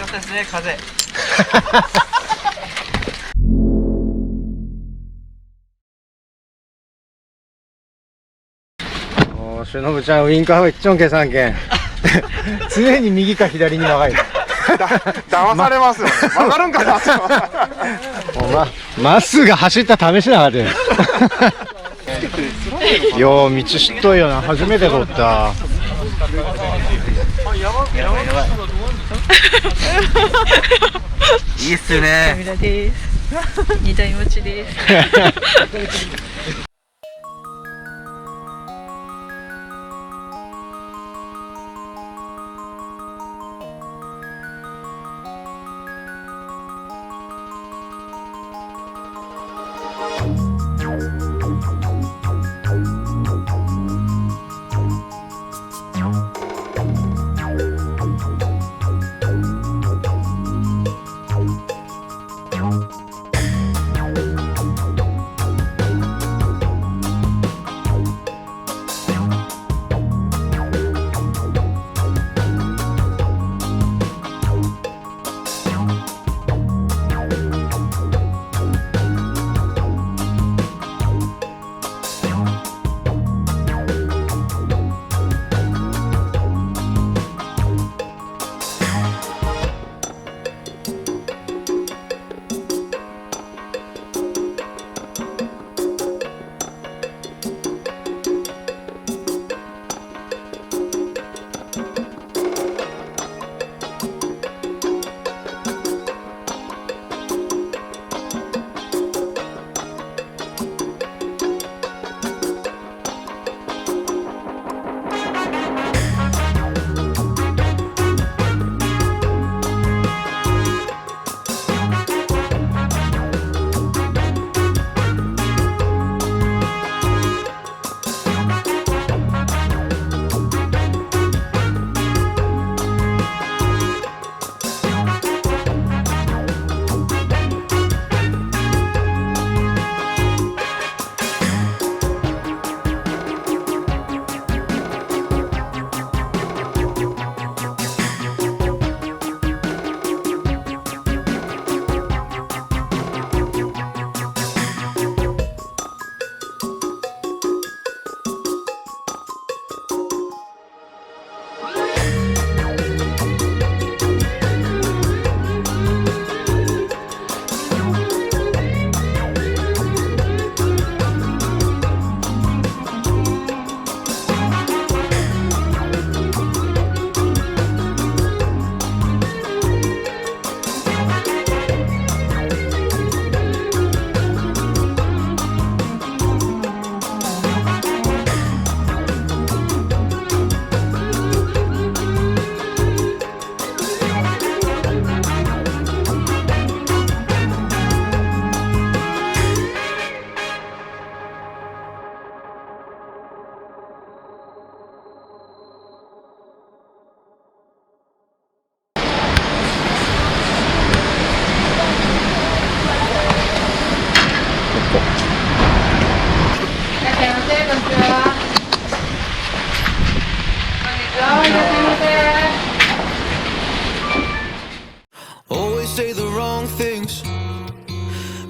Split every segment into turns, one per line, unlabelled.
ったですね、風。
しのぶちゃんウインカーは一丁計算券常に右か左に曲がる
騙されますよね。曲がるんかな
まっすぐ走った試しなかったよよう道知っといよな。初めて通った。
いいっすよね。
カメラです。2台持ちです。
Always say the wrong things,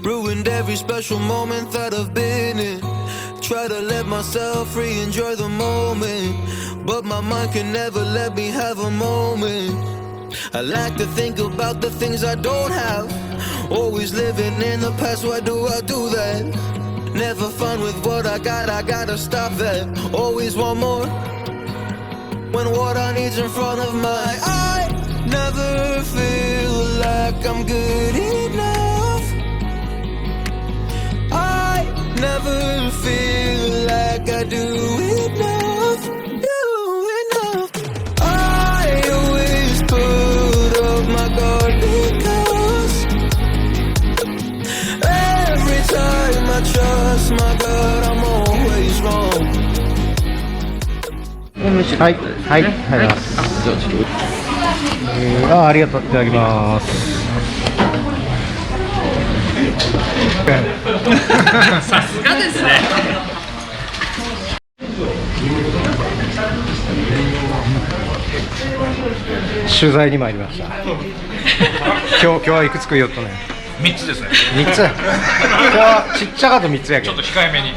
ruined every special moment that I've been in. Try to let myself free, enjoy the moment, but my mind can never let me have a moment. I like to think about the things I don't have, always living in the past. Why do I do that? Never fun with what I gotta stop that. Always want more when what I need's in front of my eye. Never feel like I'm good enough. I never feel like I do enough. I always put up my guard because every time I trust my God, I'm always wrong.
はい、はい、入ります。ありがとう、いただきます。
さすがですね。
取材に参りました。今日はいくつ食いよっとね。
3つですね。
3つ。今日はちっちゃかと3つやけど。
ちょっと控えめに。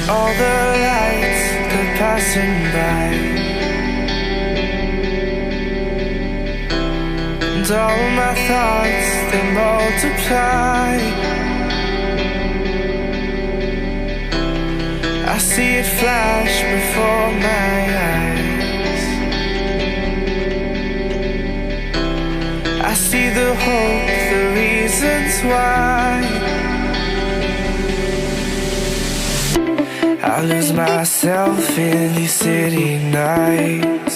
All the lights, they're passing by, and all my thoughts, they multiply. I see it flash before my eyes. I see the hope, the reasons why. I lose myself in these city nights.